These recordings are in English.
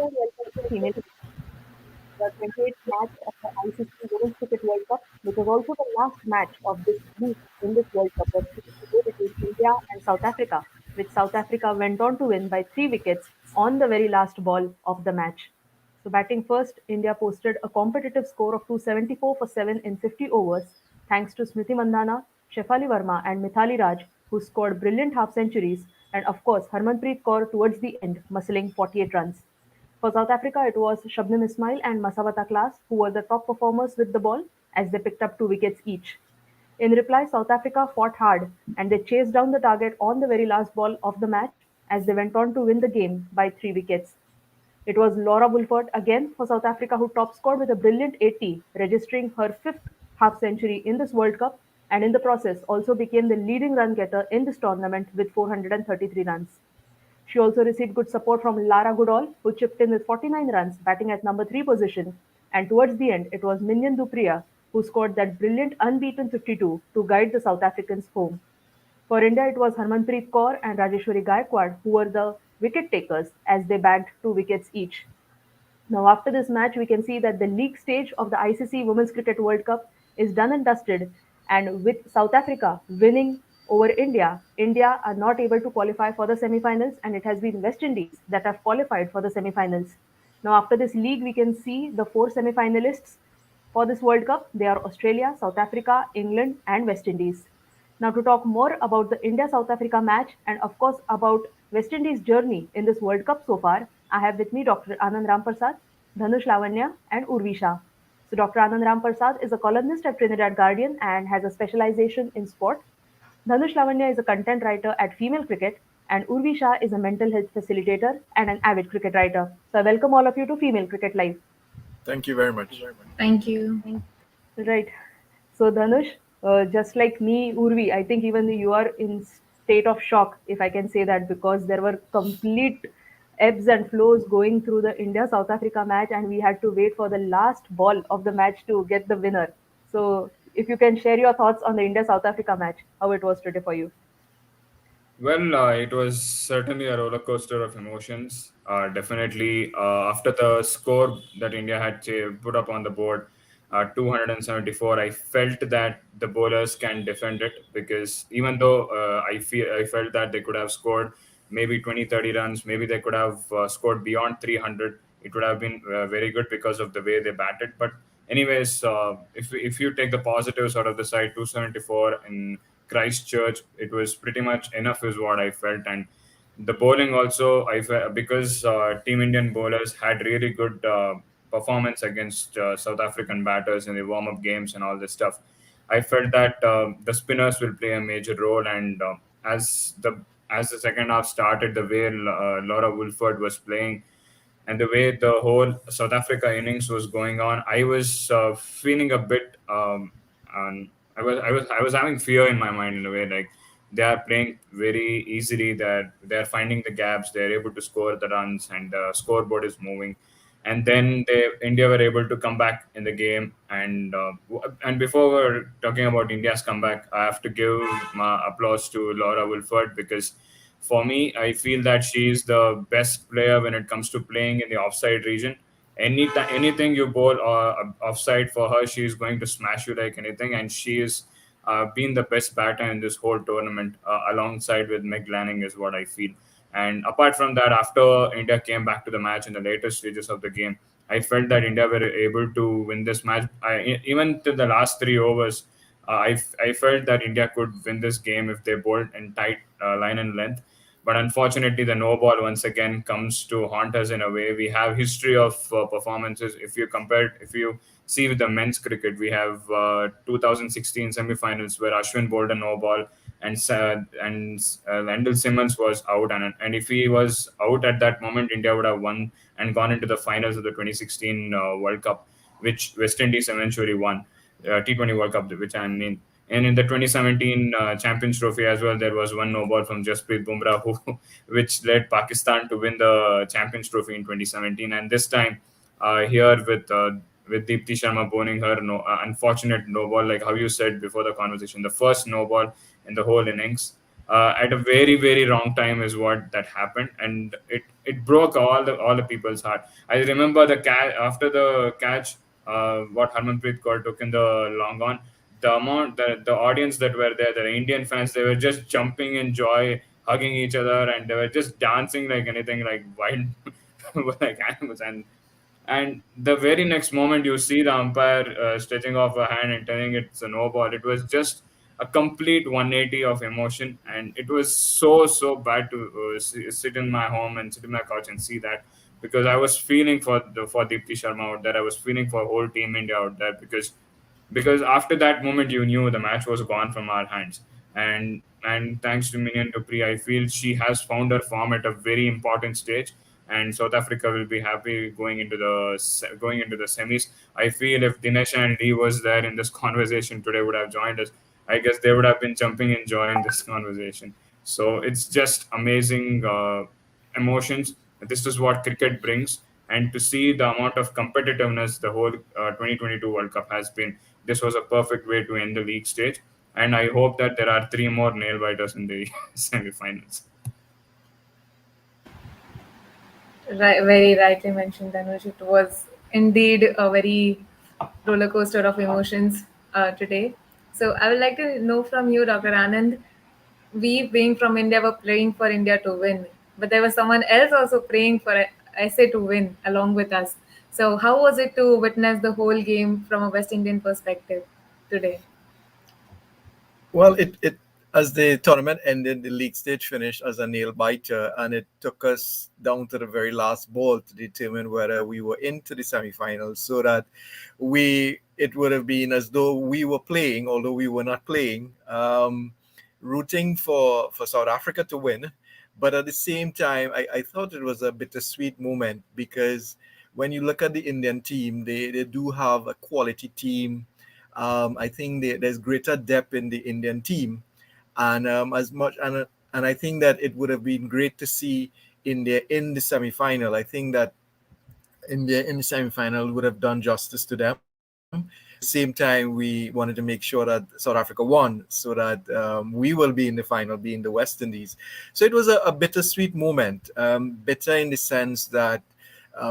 warm welcome to Female the 28th match of the ICC Women's Cricket World Cup, which was also the last match of this group in this World Cup that seems to go between India and South Africa, which South Africa went on to win by 3 wickets on the very last ball of the match. So batting first, India posted a competitive score of 274 for 7 in 50 overs, thanks to Smriti Mandhana, Shefali Verma, and Mithali Raj, who scored brilliant half centuries, and of course Harmanpreet Kaur towards the end, muscling 48 runs. For South Africa, it was Shabnam Ismail and Masawata Class who were the top performers with the ball as they picked up 2 wickets each. In reply, South Africa fought hard and they chased down the target on the very last ball of the match as they went on to win the game by 3 wickets. It was Laura Wolford again for South Africa who top scored with a brilliant 80, registering her fifth half century in this World Cup and in the process also became the leading run getter in this tournament with 433 runs. She also received good support from Lara Goodall, who chipped in with 49 runs, batting at number 3 position. And towards the end, it was Minyan Dupriya who scored that brilliant unbeaten 52 to guide the South Africans home. For India, it was Harmanpreet Kaur and Rajeshwari Gaikwad who were the wicket takers as they bagged 2 wickets each. Now, after this match, we can see that the league stage of the ICC Women's Cricket World Cup is done and dusted, and with South Africa winning over India, India are not able to qualify for the semi-finals, and it has been West Indies that have qualified for the semi-finals. Now, after this league, we can see the 4 semi-finalists for this World Cup. They are Australia, South Africa, England, and West Indies. Now, to talk more about the India South Africa match and, of course, about West Indies' journey in this World Cup so far, I have with me Dr. Anand Ramprasad, Dhanush Lavanya, and Urvi Shah. So, Dr. Anand Ramprasad is a columnist at Trinidad Guardian and has a specialization in sport. Dhanush Lavanya is a content writer at Female Cricket, and Urvi Shah is a mental health facilitator and an avid cricket writer. So, I welcome all of you to Female Cricket Live. Thank you very much. Thank you. Right. So Dhanush, just like me, Urvi, I think even you are in state of shock, if I can say that, because there were complete ebbs and flows going through the India South Africa match, and we had to wait for the last ball of the match to get the winner. So if you can share your thoughts on the India South Africa match, how it was today for you. Well, it was certainly a roller coaster of emotions. Definitely, after the score that India had put up on the board, 274, I felt that the bowlers can defend it because even though I felt that they could have scored maybe 20, 30 runs, maybe they could have scored beyond 300. It would have been very good because of the way they batted. But anyways, if you take the positives out of the side, 274 in Christchurch, it was pretty much enough, is what I felt. And the bowling also, I felt because Team Indian bowlers had really good performance against South African batters in the warm up games and all this stuff. I felt that the spinners will play a major role, and as the second half started, the way Laura Wolford was playing and the way the whole South Africa innings was going on, I was feeling a bit. I was having fear in my mind in a way, like they are playing very easily. That they are finding the gaps. They are able to score the runs, and the scoreboard is moving. And then India were able to come back in the game. And before we're talking about India's comeback, I have to give my applause to Laura Wolford because for me, I feel that she is the best player when it comes to playing in the offside region. Anything you bowl offside for her, she is going to smash you like anything, and she is been the best batter in this whole tournament, alongside with Meg Lanning, is what I feel. And apart from that, after India came back to the match in the later stages of the game, I felt that India were able to win this match. Even to the last 3 overs, I felt that India could win this game if they bowled in tight line and length. But unfortunately, the no ball once again comes to haunt us in a way. We have history of performances. If you see with the men's cricket, we have 2016 semi-finals where Ashwin bowled a no ball and Lendl Simmons was out, and if he was out at that moment, India would have won and gone into the finals of the 2016 World Cup, which West Indies eventually won. T20 World Cup, which I mean. And in the 2017 Champions Trophy as well, there was one no ball from Jasprit Bumrah, which led Pakistan to win the Champions Trophy in 2017. And this time, here with Deepti Sharma bowling her unfortunate no ball, like how you said before the conversation, the first no ball in the whole innings, at a very very wrong time is what that happened, and it broke all the people's heart. I remember the catch after the catch, what Harmanpreet Kaur took in the long on. The audience that were there, the Indian fans, they were just jumping in joy, hugging each other, and they were just dancing like anything, like wild, like animals. And the very next moment, you see the umpire stretching off a hand and telling it's a no ball. It was just a complete 180 of emotion, and it was so bad to sit in my home and sit in my couch and see that, because I was feeling for Deepti Sharma out there. I was feeling for whole team India out there, because after that moment you knew the match was gone from our hands. And thanks to Minion Dupree, I feel she has found her form at a very important stage, and South Africa will be happy going into the semis. I feel if Dinesh and Lee was there in this conversation today, would have joined us, I guess they would have been jumping in joy in this conversation. So it's just amazing emotions. This is what cricket brings, and to see the amount of competitiveness the whole 2022 World Cup has been, this was a perfect way to end the league stage. And I hope that there are three more nail biters in the semi-finals. Right, very rightly mentioned, Dhanush. It was indeed a very roller coaster of emotions today. So I would like to know from you, Dr. Anand. We, being from India, were praying for India to win, but there was someone else also praying for SA to win along with us. So how was it to witness the whole game from a West Indian perspective today? Well, it as the tournament ended, the league stage finished as a nail biter, and it took us down to the very last ball to determine whether we were into the semifinals. So that it would have been as though we were playing, although we were not playing, rooting for South Africa to win. But at the same time, I thought it was a bittersweet moment because when you look at the Indian team, they do have a quality team. I think there's greater depth in the Indian team, and as much and I think that it would have been great to see India in the semi-final. I think that India in the semi-final would have done justice to them. But at the same time, we wanted to make sure that South Africa won so that we will be in the final, being the West Indies. So it was a bittersweet moment. Bitter in the sense that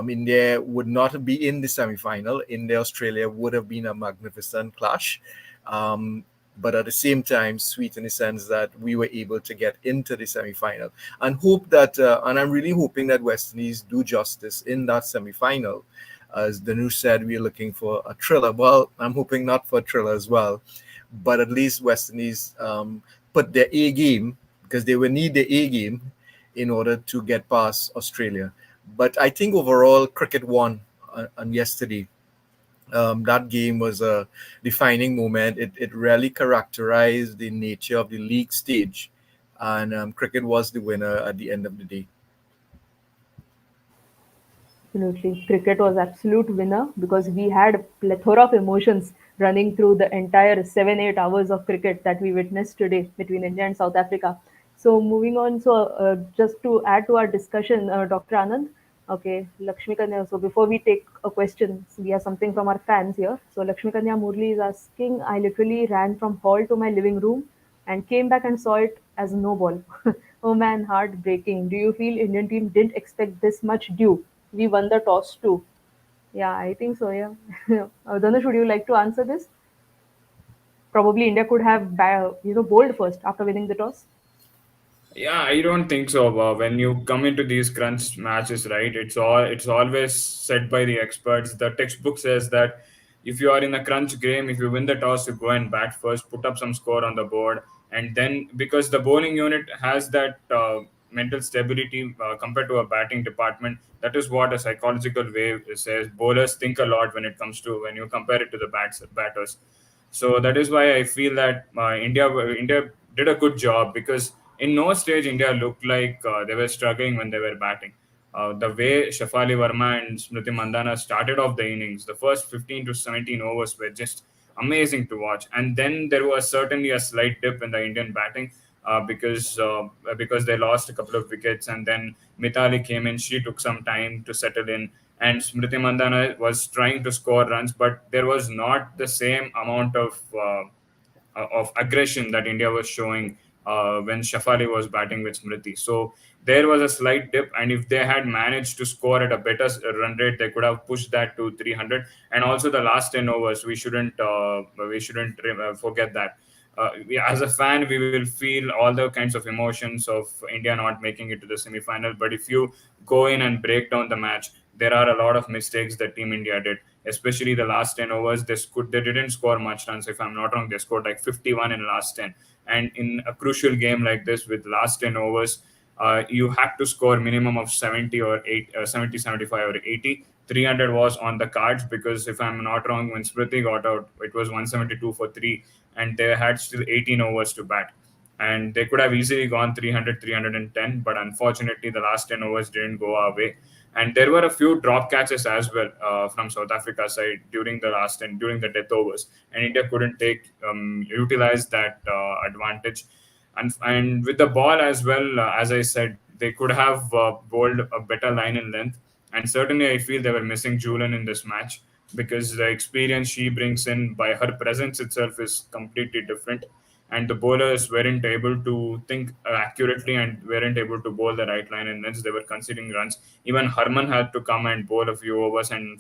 India would not be in the semi-final. India Australia would have been a magnificent clash, but at the same time, sweet in the sense that we were able to get into the semi-final, and hope that, and I'm really hoping that West Indies do justice in that semi-final. As Danush said, we're looking for a thriller. Well, I'm hoping not for a thriller as well, but at least West Indies put their A game, because they will need the A game in order to get past Australia. But I think overall, cricket won on yesterday. That game was a defining moment. It really characterized the nature of the league stage, and cricket was the winner at the end of the day. Absolutely. Cricket was absolute winner because we had a plethora of emotions running through the entire 7-8 hours of cricket that we witnessed today between India and South Africa. So moving on, just to add to our discussion, Dr. Anand, okay, Lakshmi Kanya. So before we take a question, so we have something from our fans here. So Lakshmi Kanya Murli is asking, I literally ran from hall to my living room and came back and saw it as no ball. Oh man, heartbreaking. Do you feel Indian team didn't expect this much due? We won the toss too. Yeah, I think so. Yeah. Dhanush, would you like to answer this? Probably India could have, bowled first after winning the toss. Yeah, I don't think so. When you come into these crunch matches, right? It's always said by the experts. The textbook says that if you are in a crunch game, if you win the toss, you go and bat first, put up some score on the board, and then because the bowling unit has that mental stability compared to a batting department, that is what a psychological way says. Bowlers think a lot when it comes to when you compare it to the batters. So that is why I feel that India did a good job, because in no stage India looked like they were struggling when they were batting. The way Shafali Verma and Smriti Mandana started off the innings, the first 15 to 17 overs were just amazing to watch. And then there was certainly a slight dip in the Indian batting because they lost a couple of wickets, and then Mithali came in. She took some time to settle in, and Smriti Mandana was trying to score runs, but there was not the same amount of aggression that India was showing when Shafali was batting with Smriti. So there was a slight dip, and if they had managed to score at a better run rate, they could have pushed that to 300. And also the last 10 overs, we shouldn't forget that. As a fan, we will feel all the kinds of emotions of India not making it to the semi-final. But if you go in and break down the match, there are a lot of mistakes that Team India did, especially the last 10 overs. They didn't score much runs. If I'm not wrong, they scored like 51 in last 10. And in a crucial game like this with last 10 overs, you had to score minimum of 70 or 8, 70, 75 or 80. 300 was on the cards because if I'm not wrong, when Smriti got out, it was 172 for 3, and they had still 18 overs to bat. And they could have easily gone 300, 310, but unfortunately, the last 10 overs didn't go our way. And there were a few drop catches as well from South Africa side during the last 10, during the death overs, and India couldn't utilize that advantage. And with the ball as well, as I said, they could have bowled a better line in length. And certainly, I feel they were missing Julian in this match because the experience she brings in by her presence itself is completely different. And the bowlers weren't able to think accurately and weren't able to bowl the right line, and hence they were conceding runs. Even Harman had to come and bowl a few overs, and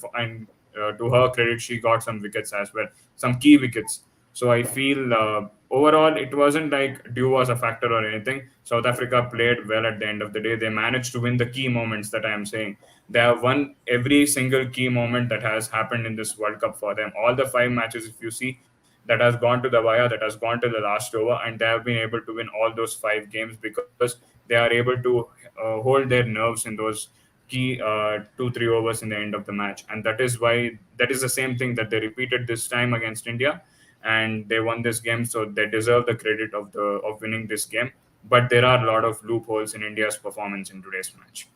to her credit, she got some wickets as well, some key wickets. So I feel overall it wasn't like Dew was a factor or anything. South Africa played well at the end of the day. They managed to win the key moments that I am saying. They have won every single key moment that has happened in this World Cup for them. All the 5 matches, if you see, that has gone to the wire, that has gone to the last over, and they have been able to win all those 5 games because they are able to hold their nerves in those key 2 3 overs in the end of the match. And that is the same thing that they repeated this time against India, and they won this game, so they deserve the credit of winning this game. But there are a lot of loopholes in India's performance in today's match.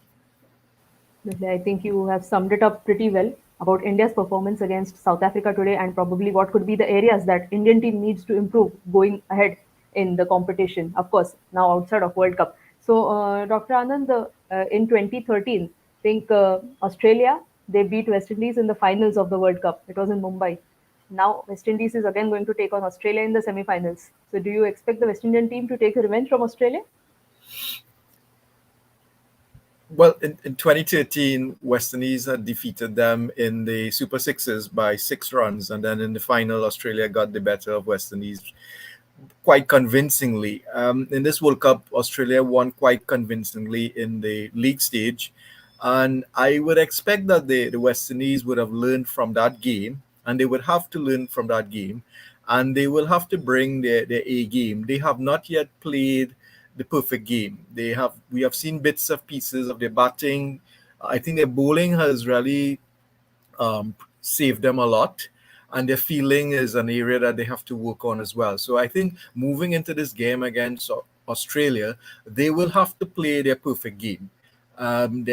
I think you have summed it up pretty well about India's performance against South Africa today and probably what could be the areas that Indian team needs to improve going ahead in the competition. Of course, now outside of World Cup. So, Dr. Anand, in 2013, I think Australia they beat West Indies in the finals of the World Cup. It was in Mumbai. Now West Indies is again going to take on Australia in the semi-finals. So, do you expect the West Indian team to take revenge from Australia? Well, in 2013, West Indies had defeated them in the Super Sixes by 6 runs, and then in the final, Australia got the better of West Indies quite convincingly. In this World Cup, Australia won quite convincingly in the league stage, and I would expect that the West Indies would have learned from that game, and they would have to learn from that game, and they will have to bring their A game. They have not yet played the perfect game. We have seen bits of pieces of their batting. I think their bowling has really saved them a lot, and their fielding is an area that they have to work on as well. So I think moving into this game against Australia, they will have to play their perfect game. When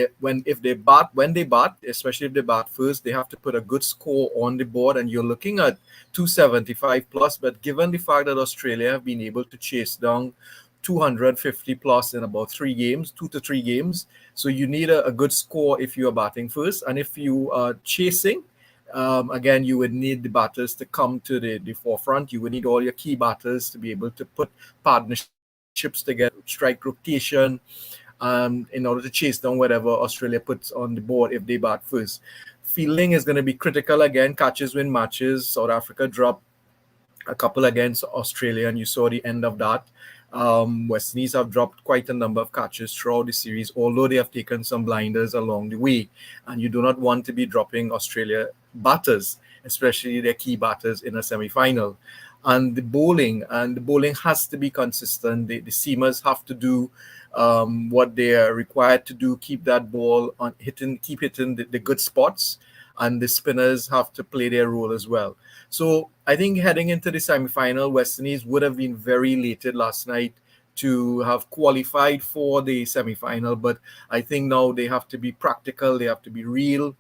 they bat, especially if they bat first, they have to put a good score on the board, and you're looking at 275 plus. But given the fact that Australia have been able to chase down 250 plus in about 3 games, 2 to 3 games. So you need a good score if you are batting first. And if you are chasing, again, you would need the batters to come to the forefront. You would need all your key batters to be able to put partnerships together, strike rotation, in order to chase down whatever Australia puts on the board if they bat first. Fielding is going to be critical again. Catches win matches. South Africa dropped a couple against Australia, and you saw the end of that. West Indies have dropped quite a number of catches throughout the series, although they have taken some blinders along the way. And you do not want to be dropping Australia batters, especially their key batters in a semi-final. And the bowling has to be consistent. The seamers have to do what they are required to do, keep that ball on hitting, keep hitting the good spots, and the spinners have to play their role as well. So I think heading into the semi-final, West Indies would have been very elated last night to have qualified for the semi-final, but I think now they have to be practical, they have to be real,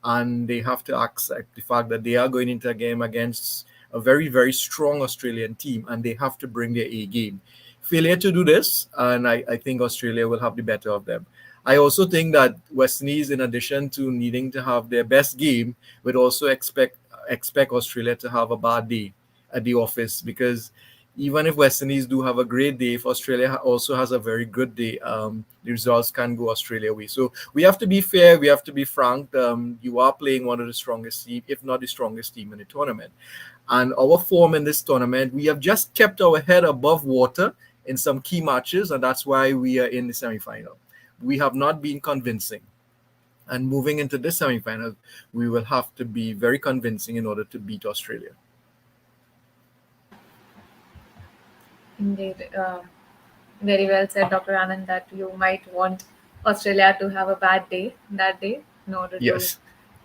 and they have to accept the fact that they are going into a game against a very, very strong Australian team, and they have to bring their A game. Failure to do this, and I think Australia will have the better of them. I also think that West Indies, in addition to needing to have their best game, would also expect Australia to have a bad day at the office, because even if West Indies do have a great day, if Australia also has a very good day, the results can go Australia way. So we have to be fair, we have to be frank. You are playing one of the strongest team, if not the strongest team in the tournament. And our form in this tournament, we have just kept our head above water in some key matches, and that's why we are in the semi-final. We have not been convincing. And moving into this semi-final, we will have to be very convincing in order to beat Australia. Indeed. Very well said, Dr. Anand, that you might want Australia to have a bad day that day in order to Yes,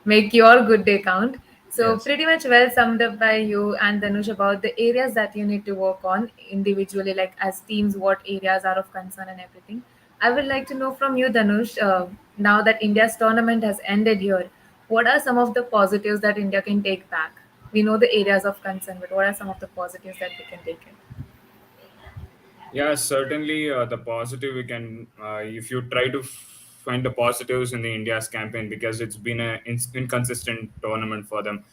make your good day count. So, yes. pretty much well summed up by you and Dhanush about the areas that you need to work on individually, like as teams, what areas are of concern and everything. I would like to know from you, Dhanush, now that India's tournament has ended here, what are some of the positives that India can take back? We know the areas of concern, but what are some of the positives that we can take in? Yeah, certainly the positive we can, if you try to find the positives in the India's campaign, because it's been an inconsistent tournament for them.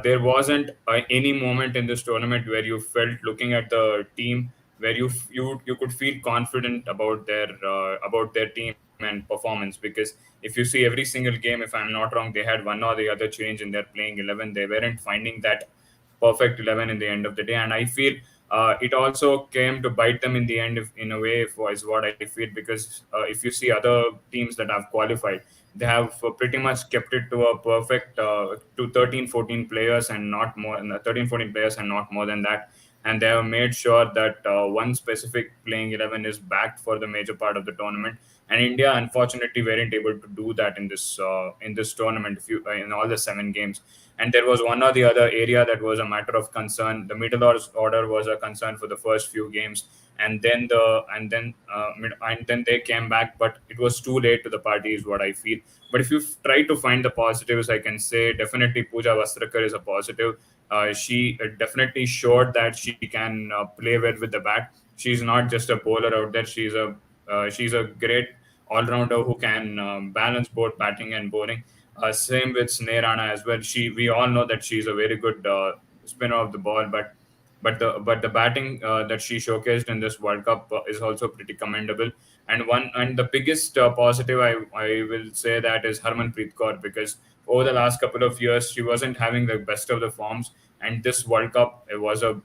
There wasn't any moment in this tournament where you felt looking at the team where you could feel confident about their team and performance, because if you see every single game, if I'm not wrong, they had one or the other change in their playing 11. They weren't finding that perfect 11 in the end of the day, and I feel it also came to bite them in the end, if, in a way, if, is what I feel, because if you see other teams that have qualified, they have pretty much kept it to a perfect to 13, 14 players and not more, 13, 14 players and not more than that. And they have made sure that one specific playing 11 is backed for the major part of the tournament. And India, unfortunately, weren't able to do that in this tournament. If you, in all the 7 games, and there was one or the other area that was a matter of concern. The order was a concern for the first few games, and then and then they came back, but it was too late to the party, is what I feel. But if you try to find the positives, I can say definitely Pooja Vastrakar is a positive. She definitely showed that she can play well with the bat. She's not just a bowler out there. She's a great all-rounder who can balance both batting and bowling. Same with Sneh Rana as well. We all know that she's a very good spinner of the ball, but the batting that she showcased in this World Cup is also pretty commendable. And the biggest positive, I will say, that is Harmanpreet Kaur, because over the last couple of years she wasn't having the best of the forms, and this World Cup, it was a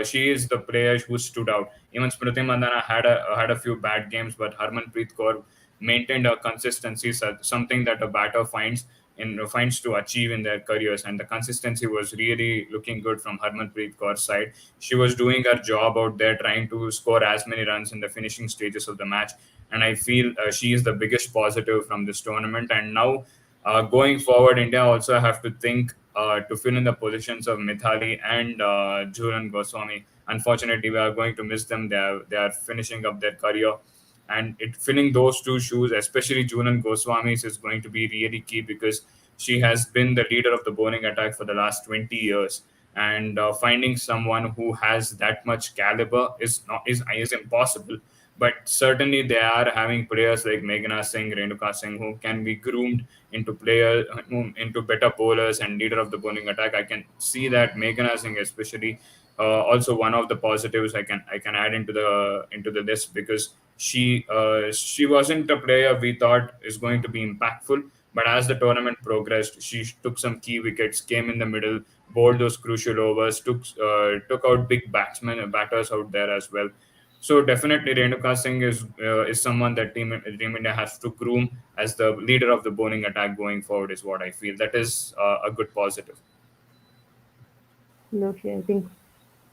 she is the player who stood out. Even Smriti Mandana had a few bad games, but Harmanpreet Kaur maintained a consistency, something that a batter finds to achieve in their careers. And the consistency was really looking good from Harmanpreet Kaur's side. She was doing her job out there, trying to score as many runs in the finishing stages of the match. And I feel she is the biggest positive from this tournament. And now, going forward, India also have to think to fill in the positions of Mithali and Jhulan Goswami. Unfortunately, we are going to miss them. They are finishing up their career, and filling those two shoes, especially Junan Goswami's, is going to be really key, because she has been the leader of the bowling attack for the last 20 years. And finding someone who has that much caliber is impossible. But certainly they are having players like Meghna Singh, Renuka Singh, who can be groomed into better bowlers and leader of the bowling attack. I can see that Meghna Singh, especially, also one of the positives I can add into the list, because she wasn't a player we thought is going to be impactful, but as the tournament progressed, she took some key wickets, came in the middle, bowled those crucial overs, took out big batters out there as well. So definitely Renuka Singh is someone that Team India has to groom as the leader of the bowling attack going forward, is what I feel. That is a good positive. Absolutely. I think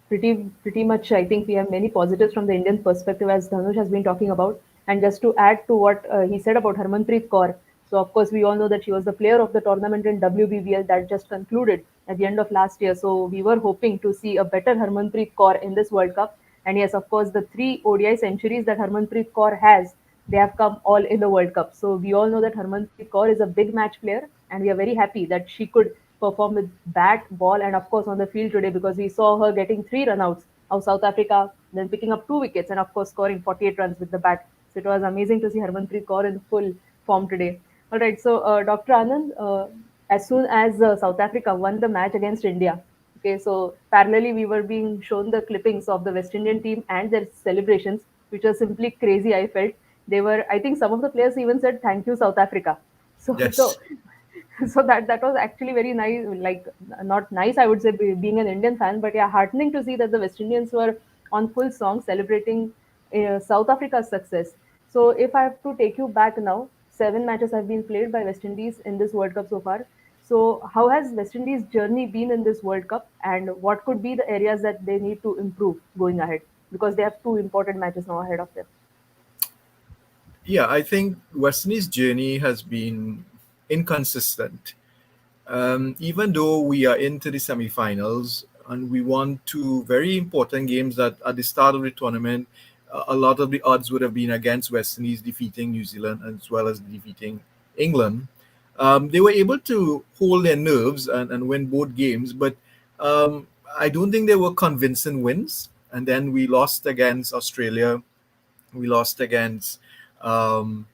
pretty much, I think we have many positives from the Indian perspective, as Dhanush has been talking about. And just to add to what he said about Harmanpreet Kaur, so of course we all know that she was the player of the tournament in WBBL that just concluded at the end of last year. So we were hoping to see a better Harmanpreet Kaur in this World Cup. And yes, of course, the three ODI centuries that Harmanpreet Kaur has, they have come all in the World Cup. So we all know that Harmanpreet Kaur is a big match player, and we are very happy that she could perform with bat, ball, and of course on the field today, because we saw her getting 3 runouts of South Africa, then picking up 2 wickets, and of course scoring 48 runs with the bat. So it was amazing to see Harmanpreet Kaur in full form today. All right, so Dr. Anand, as soon as South Africa won the match against India, Okay, so parallelly, we were being shown the clippings of the West Indian team and their celebrations, which was simply crazy. I felt they were. I think some of the players even said, "Thank you, South Africa." So Yes. so that was actually very nice. Like not nice, I would say, being an Indian fan, but yeah, heartening to see that the West Indians were on full song celebrating South Africa's success. So if I have to take you back now, 7 matches have been played by West Indies in this World Cup so far. So, how has West Indies' journey been in this World Cup, and what could be the areas that they need to improve going ahead? Because they have two important matches now ahead of them. Yeah, I think West Indies' journey has been inconsistent. Even though we are into the semi-finals and we won two very important games that at the start of the tournament, a lot of the odds would have been against West Indies defeating New Zealand as well as defeating England. They were able to hold their nerves and win both games, but um, I don't think they were convincing wins. And then we lost against Australia. We lost against um,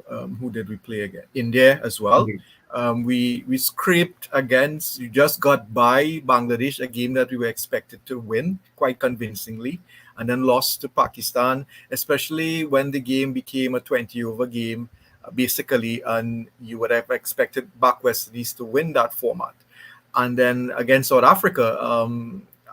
who did we play again? India as well. Indeed. We scraped against. We just got by Bangladesh, a game that we were expected to win quite convincingly, and then lost to Pakistan. Especially when the game became a 20-over game, basically, and you would have expected back West Indies to win that format. And then against South Africa,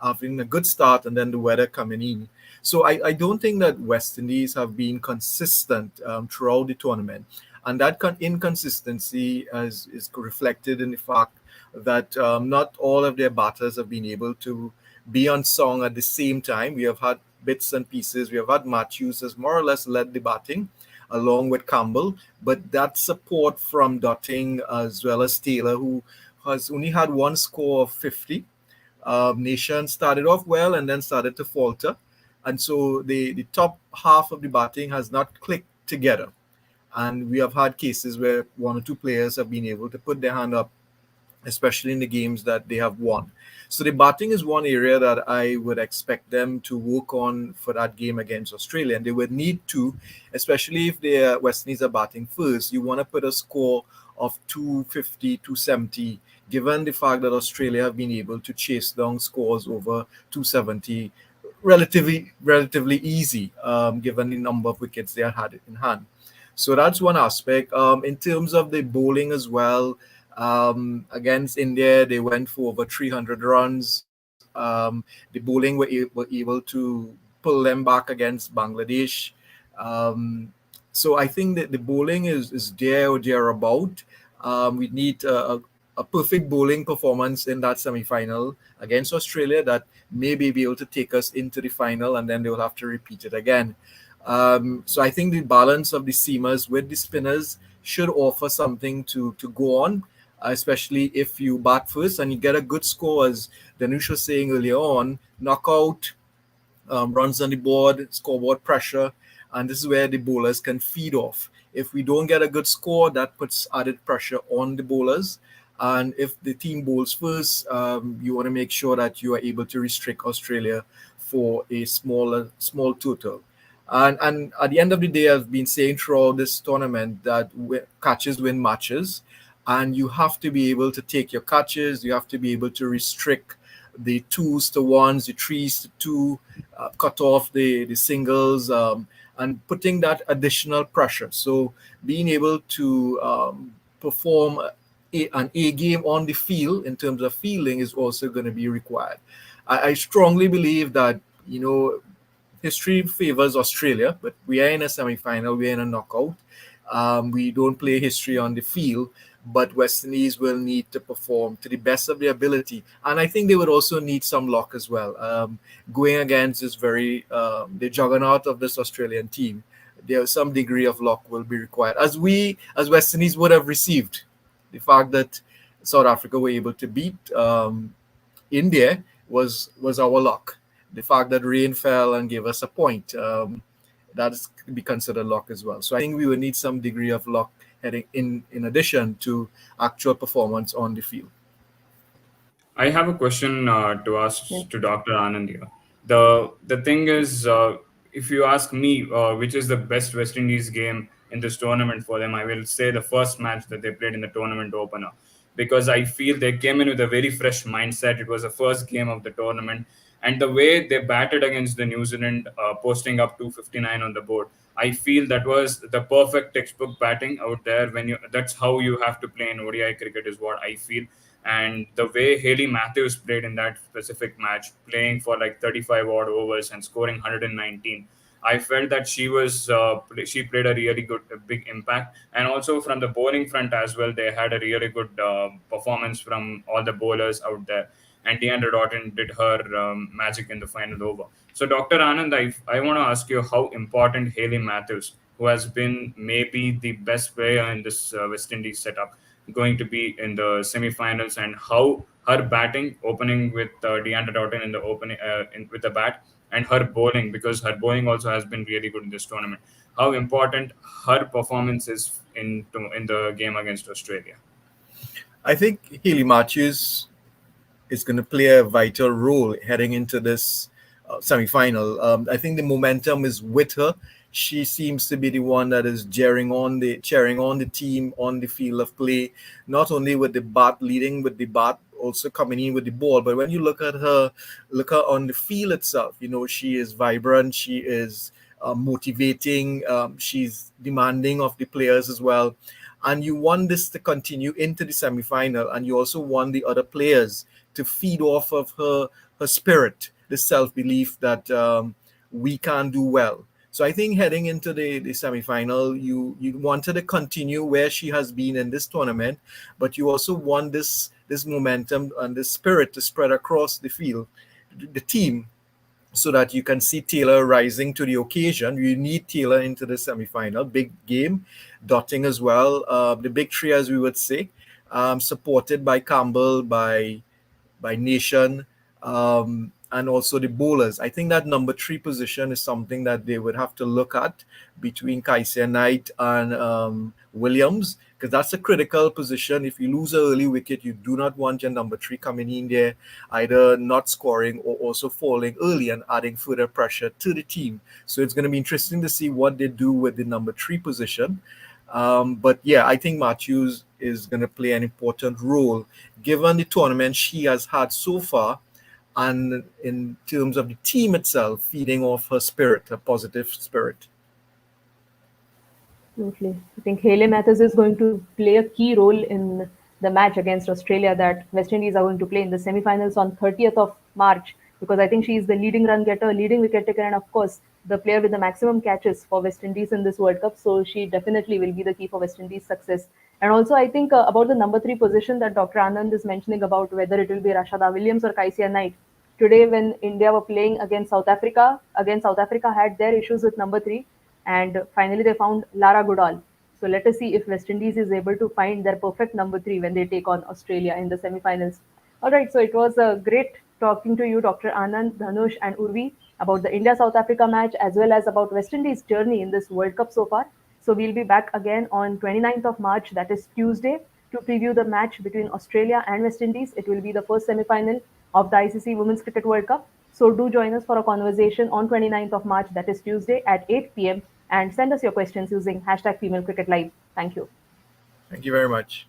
having a good start, and then the weather coming in. So I don't think that West Indies have been consistent throughout the tournament. And that inconsistency is reflected in the fact that not all of their batters have been able to be on song at the same time. We have had bits and pieces. We have had Matthews has more or less led the batting along with Campbell, but that support from Dotting as well as Taylor, who has only had one score of 50. Nation started off well and then started to falter. And so the top half of the batting has not clicked together. And we have had cases where one or two players have been able to put their hand up, especially in the games that they have won. So the batting is one area that I would expect them to work on for that game against Australia. And they would need to, especially if the West Indies are batting first, you want to put a score of 250, 270, given the fact that Australia have been able to chase down scores over 270 relatively easy, given the number of wickets they had in hand. So that's one aspect. In terms of the bowling as well, against India, they went for over 300 runs. The bowling were able to pull them back against Bangladesh. Um, so I think that the bowling is there or thereabout. We need a perfect bowling performance in that semi-final against Australia that may be able to take us into the final, and then they will have to repeat it again. So I think the balance of the seamers with the spinners should offer something to go on, especially if you bat first and you get a good score, as Danush was saying earlier on, knockout, runs on the board, scoreboard pressure, and this is where the bowlers can feed off. If we don't get a good score, that puts added pressure on the bowlers. And if the team bowls first, you want to make sure that you are able to restrict Australia for a small total. And at the end of the day, I've been saying throughout this tournament that catches win matches, and you have to be able to take your catches. You have to be able to restrict the twos to ones, the threes to two, cut off the singles, and putting that additional pressure. So being able to perform an A game on the field in terms of fielding is also going to be required. I strongly believe that, history favors Australia, but we are in a semi-final, we are in a knockout. We don't play history on the field, but West Indies will need to perform to the best of their ability, and I think they would also need some luck as well. Going against this the juggernaut of this Australian team, there some degree of luck will be required, as we as West Indies would have received. The fact that South Africa were able to beat India was our luck. The fact that rain fell and gave us a point, that is be considered luck as well. So I think we will need some degree of luck heading in addition to actual performance on the field. I have a question to Yes. ask to Dr. Anand here. The thing is, if you ask me, which is the best West Indies game in this tournament for them, I will say the first match that they played in the tournament opener. because I feel they came in with a very fresh mindset. It was the first game of the tournament, and the way they batted against the New Zealand, posting up 259 on the board, I feel that was the perfect textbook batting out there. That's how you have to play in ODI cricket, is what I feel. And the way Haley Matthews played in that specific match, playing for like 35 odd overs and scoring 119, I felt that she played a really good, a big impact. And also from the bowling front as well, they had a really good performance from all the bowlers out there. And Deandra Doughton did her magic in the final over. So, Dr. Anand, I want to ask you how important Haley Matthews, who has been maybe the best player in this West Indies setup, going to be in the semi-finals, and how her batting, opening with Deandra Doughton in the opening with the bat, and her bowling, because her bowling also has been really good in this tournament. How important her performance is in the game against Australia? I think Haley Matthews is going to play a vital role heading into this semi-final. I think the momentum is with her. She seems to be the one that is cheering on the team on the field of play, not only with the bat, leading with the bat, also coming in with the ball. But when you look her on the field itself, she is vibrant. She is motivating. She's demanding of the players as well. And you want this to continue into the semi-final, and you also want the other players to feed off of her spirit, the self-belief that we can do well. So I think heading into the semi-final, you wanted to continue where she has been in this tournament, but you also want this momentum and this spirit to spread across the field, the team, so that you can see Taylor rising to the occasion. You need Taylor into the semi-final. Big game, Dotting as well. The big three, as we would say, supported by Campbell, by Nation, and also the bowlers. I think that number 3 position is something that they would have to look at between Kaiser Knight and Williams, because that's a critical position. If you lose an early wicket, you do not want your number 3 coming in there, either not scoring or also falling early and adding further pressure to the team. So it's going to be interesting to see what they do with the number 3 position. But yeah, I think Matthews is going to play an important role given the tournament she has had so far, and in terms of the team itself, feeding off her spirit, her positive spirit. Absolutely. I think Haley Matthews is going to play a key role in the match against Australia that West Indies are going to play in the semi-finals on 30th of March, because I think she is the leading run getter, leading wicket taker, and of course the player with the maximum catches for West Indies in this World Cup. So she definitely will be the key for West Indies' success. And also, I think about the number 3 position that Dr. Anand is mentioning about whether it will be Rashada Williams or Kaisia Knight. Today, when India were playing against South Africa, had their issues with number 3, and finally they found Lara Goodall. So let us see if West Indies is able to find their perfect number 3 when they take on Australia in the semi-finals. All right, so it was a great talking to you, Dr. Anand, Dhanush, and Urvi, about the India-South Africa match as well as about West Indies' journey in this World Cup so far. So we'll be back again on 29th of March, that is Tuesday, to preview the match between Australia and West Indies. It will be the first semi-final of the ICC Women's Cricket World Cup. So do join us for a conversation on 29th of March, that is Tuesday at 8 p.m. and send us your questions using hashtag Female Cricket Live. Thank you. Thank you very much.